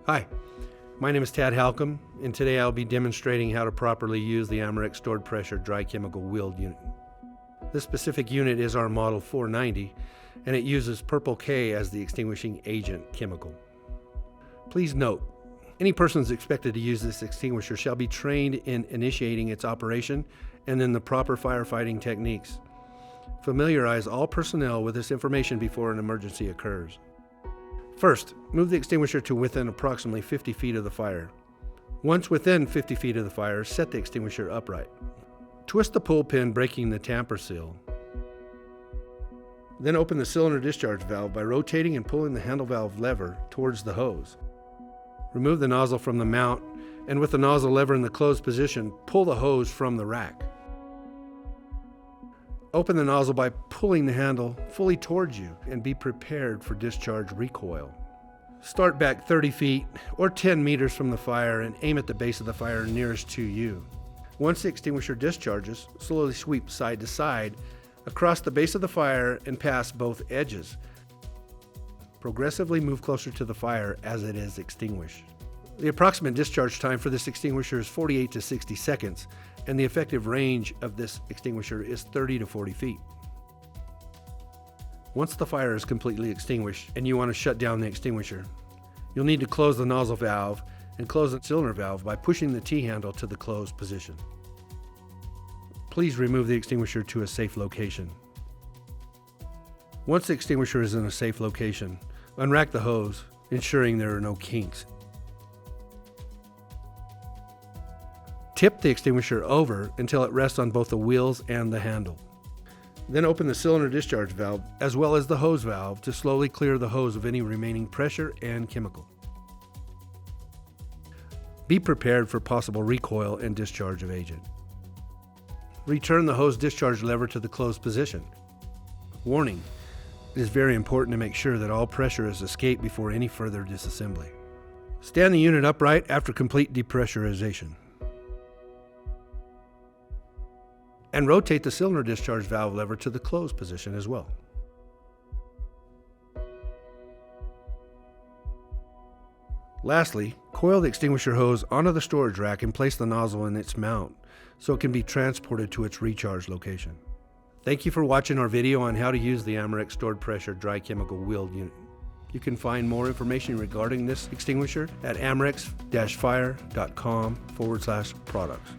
Hi, my name is Tad Halcomb, and today I'll be demonstrating how to properly use the Amerex stored pressure dry chemical wheeled unit. This specific unit is our model 490, and it uses Purple K as the extinguishing agent chemical. Please note, any person is expected to use this extinguisher shall be trained in initiating its operation and in the proper firefighting techniques. Familiarize all personnel with this information before an emergency occurs. First, move the extinguisher to within approximately 50 feet of the fire. Once within 50 feet of the fire, set the extinguisher upright. Twist the pull pin, breaking the tamper seal. Then open the cylinder discharge valve by rotating and pulling the handle valve lever towards the hose. Remove the nozzle from the mount, and with the nozzle lever in the closed position, pull the hose from the rack. Open the nozzle by pulling the handle fully towards you and be prepared for discharge recoil. Start back 30 feet or 10 meters from the fire and aim at the base of the fire nearest to you. Once the extinguisher discharges, slowly sweep side to side across the base of the fire and past both edges. Progressively move closer to the fire as it is extinguished. The approximate discharge time for this extinguisher is 48 to 60 seconds, and the effective range of this extinguisher is 30 to 40 feet. Once the fire is completely extinguished and you want to shut down the extinguisher, you'll need to close the nozzle valve and close the cylinder valve by pushing the T-handle to the closed position. Please remove the extinguisher to a safe location. Once the extinguisher is in a safe location, unrack the hose, ensuring there are no kinks. Tip the extinguisher over until it rests on both the wheels and the handle. Then open the cylinder discharge valve as well as the hose valve to slowly clear the hose of any remaining pressure and chemical. Be prepared for possible recoil and discharge of agent. Return the hose discharge lever to the closed position. Warning: it is very important to make sure that all pressure is escaped before any further disassembly. Stand the unit upright after complete depressurization. And rotate the cylinder discharge valve lever to the closed position as well. Lastly, coil the extinguisher hose onto the storage rack and place the nozzle in its mount so it can be transported to its recharge location. Thank you for watching our video on how to use the Amerex stored pressure dry chemical wheeled unit. You can find more information regarding this extinguisher at amerex-fire.com/products.